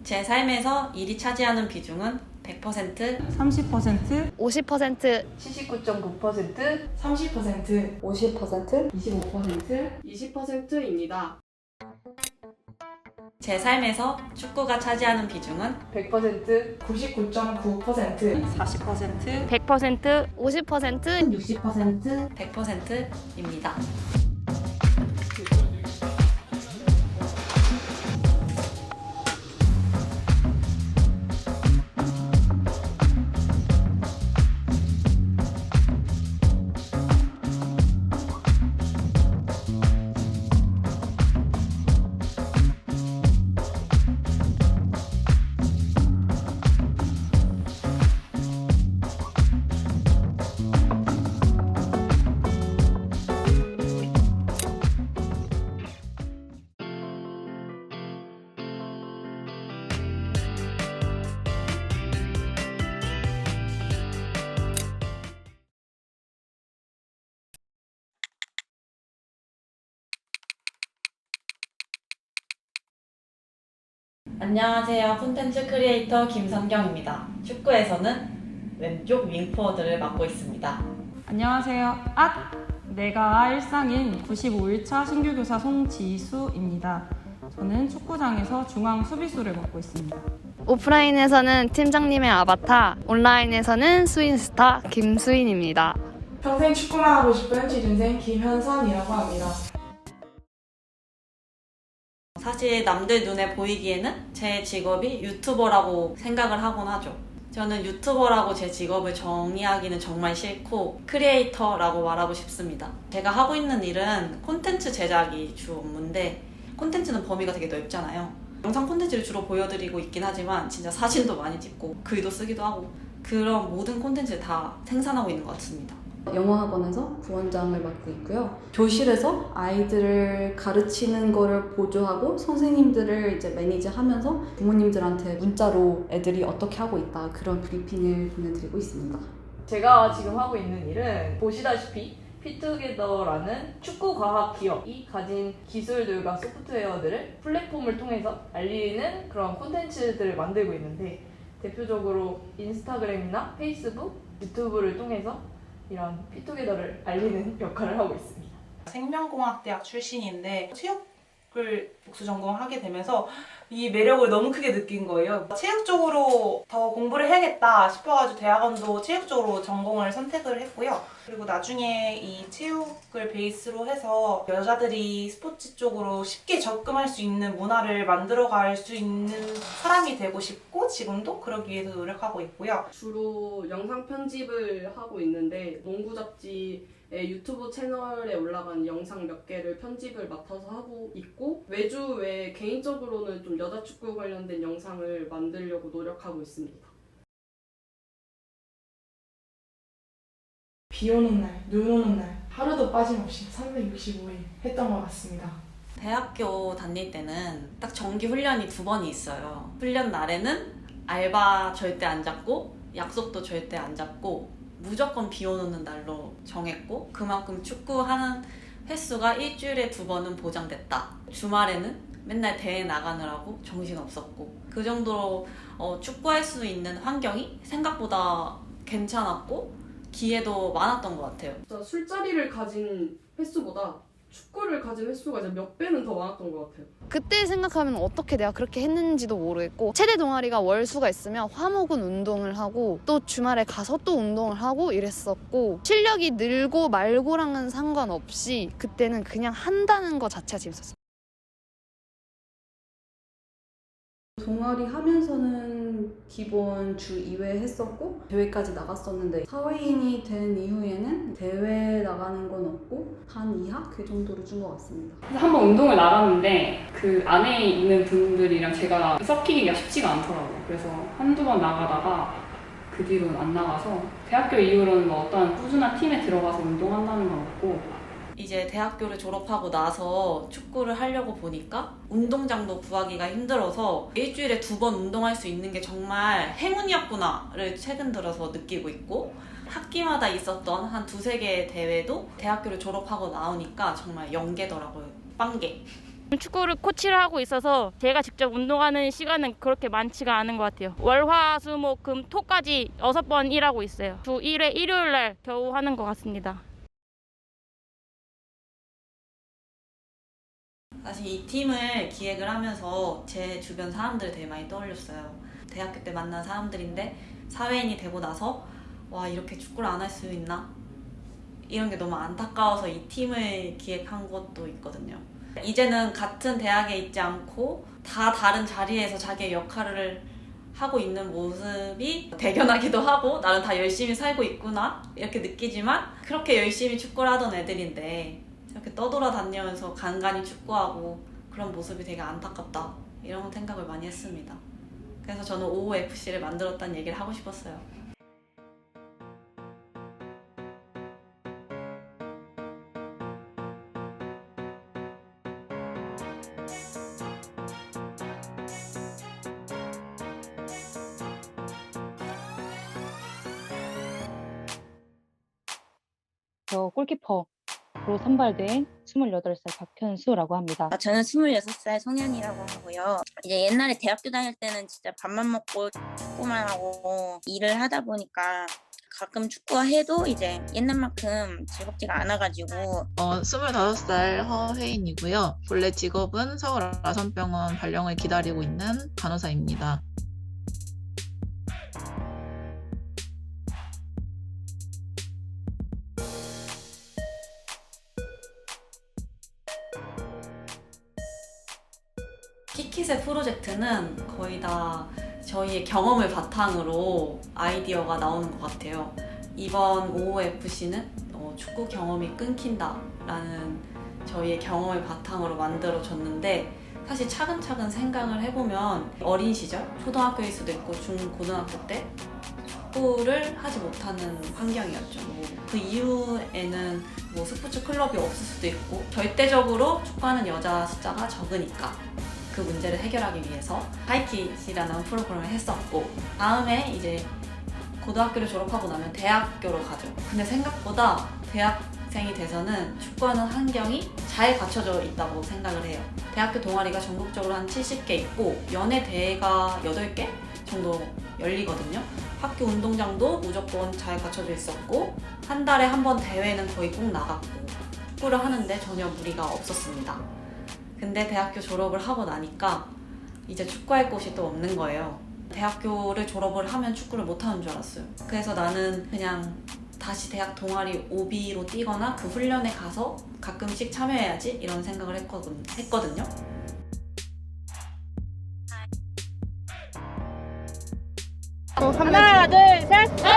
제 삶에서 일이 차지하는 비중은 100%, 30%, 50%, 79.9%, 30%, 50%, 25%, 20%입니다. 제 삶에서 축구가 차지하는 비중은 100%, 99.9%, 40%, 100%, 50%, 60%, 100%입니다. 안녕하세요. 콘텐츠 크리에이터 김선경입니다. 축구에서는 왼쪽 윙포워드를 맡고 있습니다. 안녕하세요. 내가 일상인 95일차 신규교사 송지수입니다. 저는 축구장에서 중앙 수비수를 맡고 있습니다. 오프라인에서는 팀장님의 아바타, 온라인에서는 스윈스타 김수인입니다. 평생 축구만 하고 싶은 취준생 김현선이라고 합니다. 사실 남들 눈에 보이기에는 제 직업이 유튜버라고 생각을 하곤 하죠. 저는 유튜버라고 제 직업을 정의하기는 정말 싫고 크리에이터라고 말하고 싶습니다. 제가 하고 있는 일은 콘텐츠 제작이 주 업무인데 콘텐츠는 범위가 되게 넓잖아요. 영상 콘텐츠를 주로 보여드리고 있긴 하지만 진짜 사진도 많이 찍고 글도 쓰기도 하고 그런 모든 콘텐츠를 다 생산하고 있는 것 같습니다. 영어학원에서 부원장을 맡고 있고요. 교실에서 아이들을 가르치는 거를 보조하고 선생님들을 이제 매니지하면서 부모님들한테 문자로 애들이 어떻게 하고 있다 그런 브리핑을 보내드리고 있습니다. 제가 지금 하고 있는 일은 보시다시피 피투게더라는 축구과학 기업이 가진 기술들과 소프트웨어들을 플랫폼을 통해서 알리는 그런 콘텐츠들을 만들고 있는데 대표적으로 인스타그램이나 페이스북, 유튜브를 통해서 이런 피투게더를 알리는 역할을 하고 있습니다. 생명공학대학 출신인데 체육을 복수 전공하게 되면서 이 매력을 너무 크게 느낀 거예요. 체육 쪽으로 더 공부를 해야겠다 싶어가지고 대학원도 체육 쪽으로 전공을 선택을 했고요. 그리고 나중에 이 체육을 베이스로 해서 여자들이 스포츠 쪽으로 쉽게 접근할 수 있는 문화를 만들어갈 수 있는 사람이 되고 싶고 지금도 그러기 위해서 노력하고 있고요. 주로 영상 편집을 하고 있는데 농구 잡지의 유튜브 채널에 올라간 영상 몇 개를 편집을 맡아서 하고 있고 외주 외에 개인적으로는 좀 여자 축구 관련된 영상을 만들려고 노력하고 있습니다. 비 오는 날, 눈 오는 날 하루도 빠짐없이 365일 했던 것 같습니다. 대학교 다닐 때는 딱 정기 훈련이 2번이 있어요. 훈련 날에는 알바 절대 안 잡고 약속도 절대 안 잡고 무조건 비 오는 날로 정했고 그만큼 축구하는 횟수가 일주일에 2번은 보장됐다. 주말에는 맨날 대회 나가느라고 정신없었고 그 정도로 축구할 수 있는 환경이 생각보다 괜찮았고 기회도 많았던 것 같아요. 진짜 술자리를 가진 횟수보다 축구를 가진 횟수가 이제 몇 배는 더 많았던 것 같아요. 그때 생각하면 어떻게 내가 그렇게 했는지도 모르겠고 체대 동아리가 월수가 있으면 화목은 운동을 하고 또 주말에 가서 또 운동을 하고 이랬었고 실력이 늘고 말고랑은 상관없이 그때는 그냥 한다는 거 자체가 재밌었어요. 동아리 하면서는 기본 주 2회 했었고 대회까지 나갔었는데 사회인이 된 이후에는 대회 나가는 건 없고 반 이하 그 정도로 준 것 같습니다. 한번 운동을 나갔는데 그 안에 있는 분들이랑 제가 섞이기가 쉽지가 않더라고요. 그래서 한두 번 나가다가 그 뒤로는 안 나가서 대학교 이후로는 뭐 어떤 꾸준한 팀에 들어가서 운동한다는 건 없고 이제 대학교를 졸업하고 나서 축구를 하려고 보니까 운동장도 구하기가 힘들어서 일주일에 2번 운동할 수 있는 게 정말 행운이었구나를 최근 들어서 느끼고 있고 학기마다 있었던 한 2-3개의 대회도 대학교를 졸업하고 나오니까 정말 연계더라고요. 빵개. 축구를 코치를 하고 있어서 제가 직접 운동하는 시간은 그렇게 많지가 않은 것 같아요. 월, 화, 수, 목, 금, 토까지 6번 일하고 있어요. 주 1회 일요일 날 겨우 하는 것 같습니다. 사실 이 팀을 기획을 하면서 제 주변 사람들을 되게 많이 떠올렸어요. 대학교 때 만난 사람들인데 사회인이 되고 나서 와, 이렇게 축구를 안 할 수 있나? 이런 게 너무 안타까워서 이 팀을 기획한 것도 있거든요. 이제는 같은 대학에 있지 않고 다 다른 자리에서 자기의 역할을 하고 있는 모습이 대견하기도 하고 나는 다 열심히 살고 있구나 이렇게 느끼지만 그렇게 열심히 축구를 하던 애들인데 이렇게 떠돌아다니면서 간간히 축구하고 그런 모습이 되게 안타깝다 이런 생각을 많이 했습니다. 그래서 저는 OOFC를 만들었다는 얘기를 하고 싶었어요. 저 골키퍼로 선발된 28살 박현수라고 합니다. 저는 26살 송현이라고 하고요. 이제 옛날에 대학교 다닐 때는 진짜 밥만 먹고 축구만 하고 일을 하다 보니까 가끔 축구해도 이제 옛날만큼 즐겁지가 않아가지고 25살 허혜인이고요. 본래 직업은 서울 아산병원 발령을 기다리고 있는 간호사입니다. 키킷의 프로젝트는 거의 다 저희의 경험을 바탕으로 아이디어가 나오는 것 같아요. 이번 OOFC는 축구 경험이 끊긴다라는 저희의 경험을 바탕으로 만들어졌는데 사실 차근차근 생각을 해보면 어린 시절, 초등학교일 수도 있고 중고등학교 때 축구를 하지 못하는 환경이었죠. 그 이후에는 스포츠 클럽이 없을 수도 있고 절대적으로 축구하는 여자 숫자가 적으니까 그 문제를 해결하기 위해서 하이킷이라는 프로그램을 했었고 다음에 이제 고등학교를 졸업하고 나면 대학교로 가죠. 근데 생각보다 대학생이 돼서는 축구하는 환경이 잘 갖춰져 있다고 생각을 해요. 대학교 동아리가 전국적으로 한 70개 있고 연예 대회가 8개 정도 열리거든요. 학교 운동장도 무조건 잘 갖춰져 있었고 한 달에 한 번 대회는 거의 꼭 나갔고 축구를 하는데 전혀 무리가 없었습니다. 근데 대학교 졸업을 하고 나니까 이제 축구할 곳이 또 없는 거예요. 대학교를 졸업을 하면 축구를 못하는 줄 알았어요. 그래서 나는 그냥 다시 대학 동아리 OB로 뛰거나 그 훈련에 가서 가끔씩 참여해야지 이런 생각을 했거든요. 하나, 둘, 셋!